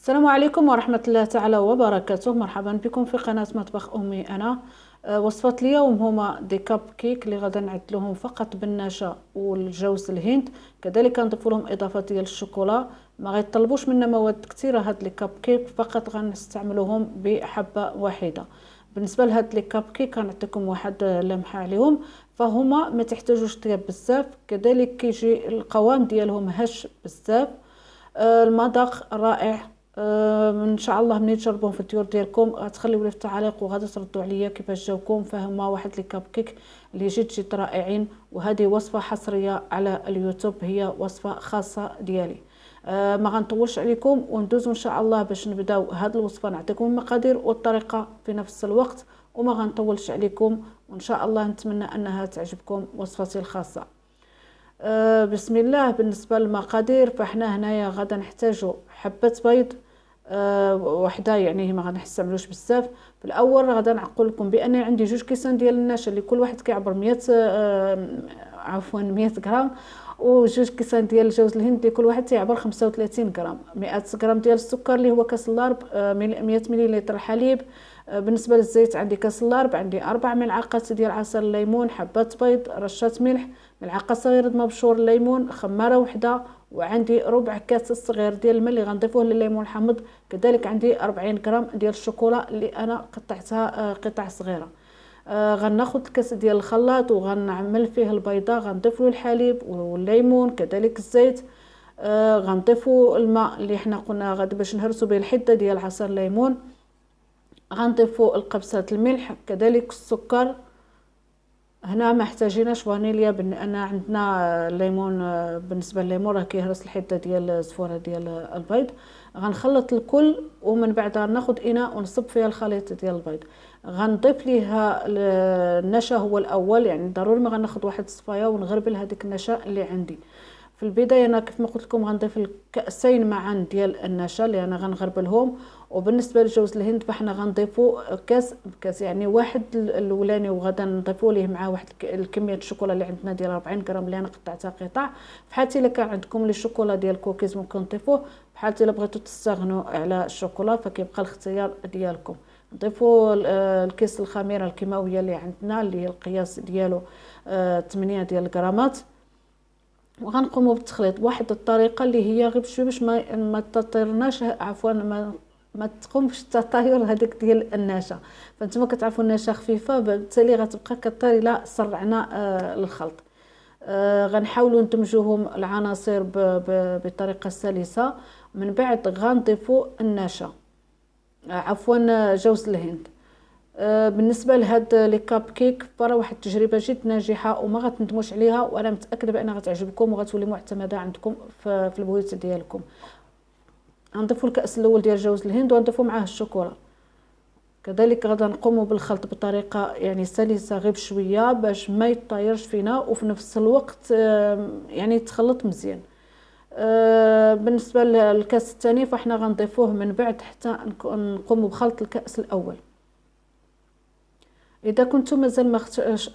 السلام عليكم ورحمة الله تعالى وبركاته. مرحبا بكم في قناة مطبخ أمي. أنا وصفات اليوم هما دي كاب كيك اللي غادا نعدلوهم فقط بالنشا والجوز الهند، كذلك نضيف لهم إضافة ديال الشوكولا. ما غيطلبوش منا مواد كثيرة هاد لي كاب كيك، فقط غنستعملوهم بحبة واحدة. بالنسبة لهاد لي كاب كيك غنعطيكم واحد لمحة عليهم. فهما ما تحتاجوش طياب بزاف، كذلك كيجي القوام ديالهم هش بزاف. المذاق رائع. ان شاء الله ملي تجربوهم في الديور ديالكم غتخليو لي في التعليق وغادي تردوا عليا كيفاش جاوكم. فهما واحد لي كاب كيك اللي جد رائعين، وهذه وصفه حصريه على اليوتيوب، هي وصفه خاصه ديالي. ما غنطولش عليكم وندوزو ان شاء الله باش نبداو هذه الوصفه. نعطيكم المقادير والطريقه في نفس الوقت وما غنطولش عليكم، وان شاء الله نتمنى انها تعجبكم وصفتي الخاصه. بسم الله. بالنسبه للمقادير فاحنا هنايا غادا نحتاجو حبه بيض وحده، يعني ما غنستعملوش بزاف. في الاول غادا نقول لكم بان عندي 2 كيسان ديال النشا اللي كل واحد كيعبر 100 100 غرام، و2 كيسان ديال الجوز الهند اللي كل واحد تيعبر 35 غرام. 100 غرام ديال السكر اللي هو كاس اللارب، 100 مليلتر حليب. بالنسبه للزيت عندي كاس اللارب، عندي 4 ملعقات ديال عسل الليمون، حبه بيض، رشه ملح، ملعقه صغيره مبشور الليمون، خماره وحده، وعندي ربع كاس صغير ديال الماء اللي غنضيفوه لليمون الحامض. كذلك عندي 40 غرام ديال الشوكولا اللي انا قطعتها قطع صغيره. غناخذ الكاس ديال الخلاط وغنعمل فيه البيضه، غنضيف له الحليب والليمون كذلك الزيت. غنضيفوا الماء اللي حنا قلنا غادي باش نهرسوا به الحده ديال عصير الليمون. غنضيفوا القبصات الملح كذلك السكر. هنا ما احتاجيناش فانيليا لان عندنا الليمون. بالنسبه لليمون راه كيهرس الحده ديال الزفوره ديال البيض. غنخلط الكل ومن بعد غناخذ اناء ونصب فيها الخليط ديال البيض. غنضيف ليها النشا هو الاول، يعني ضروري ما غناخذ واحد الصفايه ونغربل هذيك النشا اللي عندي. في البدايه انا كيف ما قلت لكم غنضيف الكاسين معا ديال النشا اللي انا غنغربلهم. وبالنسبه لجوز الهند فاحنا غنضيفوا كاس يعني واحد الاولاني، وغدا نضيفوا ليه مع واحد الكميه الشوكولا اللي عندنا ديال 40 غرام اللي انا قطعتها قطع. بحالتي الا كان عندكم لي الشوكولا ديال الكوكيز ممكن تضيفوه، بحالتي الا بغيتوا تستغنوا على الشوكولا فكيبقى الاختيار ديالكم. نضيفوا الكيس الخميره الكيماويه اللي عندنا اللي هي القياس ديالو 8 ديال الغرامات. وغنقوموا بالتخليط بواحد الطريقه اللي هي غير بشويه باش ما تطيرناش، عفوا ما تقومش التطاير هذيك ديال النشا. فانتما كتعرفوا النشا خفيفه بالتالي غتبقى كطير الا سرعنا الخلط. غنحاولوا ندمجوهم العناصر بطريقه سلسه. من بعد غنضيفوا النشا، عفوا جوز الهند. بالنسبه لهاد لي كاب كيك فراه واحد التجربه جد ناجحه وما غتندموش عليها، وانا متاكده بانها غتعجبكم وغتولي معتمده عندكم في البويت ديالكم. غنضيفوا الكاس الاول ديال جوز الهند وغنضيفوا معاه الشوكولا. كذلك غادا نقوموا بالخلط بطريقه يعني سلسه غير بشويه باش ما يطايرش فينا، وفي نفس الوقت يعني يتخلط مزيان. بالنسبه للكاس الثاني فاحنا غنضيفوه من بعد حتى نقوموا بخلط الكاس الاول. اذا كنتم مازال ما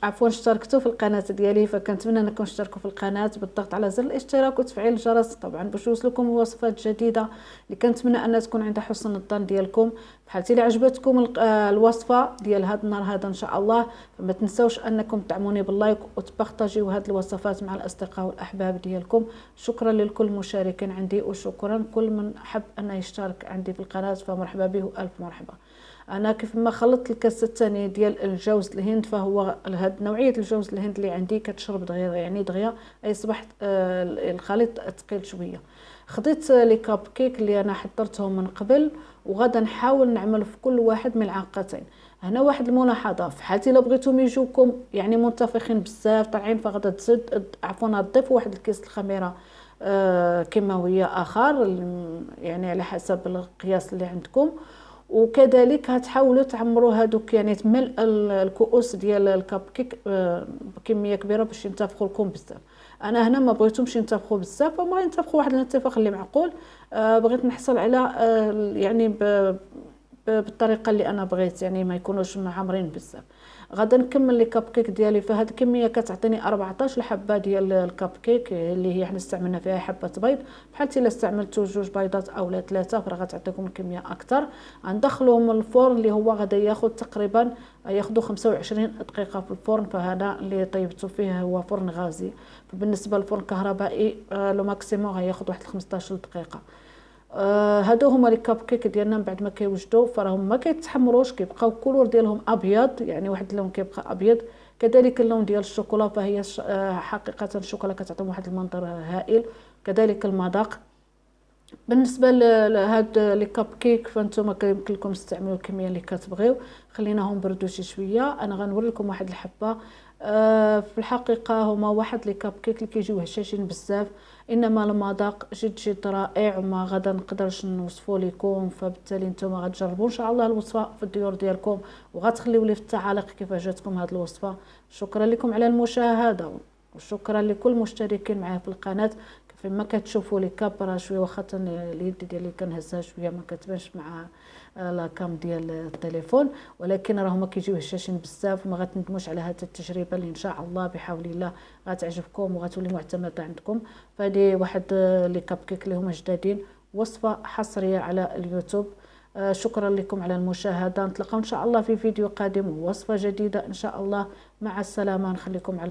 عفوا اشتركتوا في القناه ديالي فكنتمنى انكم تشتركوا في القناه بالضغط على زر الاشتراك وتفعيل الجرس طبعا باش يوصلكم وصفات جديده اللي كنتمنى ان تكون عند حسن الظن ديالكم. بحالتي اللي عجبتكم الوصفه ديال هذا النهار هذا ان شاء الله فما تنساوش انكم تدعموني باللايك وتبارطاجيو هذه الوصفات مع الاصدقاء والاحباب ديالكم. شكرا لكل المشاركين عندي، وشكرا كل من حب ان يشترك عندي في القناه فمرحبا به والف مرحبا. انا كيف ما خلطت الكاس الثاني ديال الجوز الهند فهو هاد نوعيه الجوز الهند اللي عندي كتشرب دغيا يعني دغيا اي صبحت الخليط ثقيل شويه. خديت لي كاب كيك اللي انا حضرتهم من قبل وغادا نحاول نعمل في كل واحد ملعقتين. هنا واحد الملاحظه، في حالتي الا بغيتوم يجوكم يعني منتفخين بزاف طالعين فغادا تزيد عفوا تضيف واحد الكيس الخميره كيماويه اخر يعني على حسب القياس اللي عندكم. وكذلك هتحاولوا تعمروا هذوك يعني تملء الكؤوس ديال الكاب كيك بكميه كبيره باش ينتفخوا لكم بزاف. انا هنا ما بغيتهمش ينتفخوا بزاف وما ينتفخوا واحد الانتفاخ اللي معقول. بغيت نحصل على يعني بالطريقه اللي انا بغيت، يعني ما يكونوش معمرين بزاف. غادا نكمل لي كاب كيك ديالي. فهاد الكميه كتعطيني 14 حبه ديال الكاب كيك اللي هي حنا استعملنا فيها حبه بيض. بحال الا استعملتوا 2 بيضات اولا 3 فراه غتعطيكم الكميه اكثر. غندخلوهم الفرن اللي هو غادي ياخذ تقريبا ياخذوا 25 دقيقه في الفرن. فهذا اللي طيبته فيه هو فرن غازي. فبالنسبه للفرن الكهربائي لو ماكسيموم غياخذ واحد 15 دقيقه. هادو هما لي كاب كيك ديالنا. من بعد ما كيوجدوا فراهم ما كيتحمروش، كيبقاو الكولور ديالهم ابيض، يعني واحد اللون كيبقى ابيض. كذلك اللون ديال الشوكولا، فهي حقيقه الشوكولا كتعطي واحد المنظر هائل. كذلك المذاق. بالنسبه لهاد لي كاب كيك فانتم كيمكن لكم تستعملوا الكميه اللي كتبغيو. خليناهم بردوا شي شويه. انا غنوري لكم واحد الحبه. في الحقيقه هما واحد لي كاب كيك اللي كيجيو هشاشين بزاف، انما المذاق جد رائع وما غادا نقدرش نوصفه لكم. فبالتالي نتوما غتجربوا ان شاء الله الوصفه في الديور ديالكم، وغتخليو لي في التعاليق كيف جاتكم هذه الوصفه. شكرا لكم على المشاهده، وشكرا لكل مشتركين معايا في القناه. فيما كتشوفوا لي كابرا شويه واخا اليد ديالي كنهزها شويه ما كتبانش مع لاكام ديال التليفون، ولكن راه هما كيجيو هشاشين بزاف وما غتندموش على هذه التجربه اللي ان شاء الله بحول الله غتعجبكم وغتولي معتمده عندكم. فهذه واحد لي كاب كيك اللي هما جدادين، وصفه حصريه على اليوتيوب. شكرا لكم على المشاهده. نتلاقاو ان شاء الله في فيديو قادم ووصفه جديده ان شاء الله. مع السلامه. نخليكم على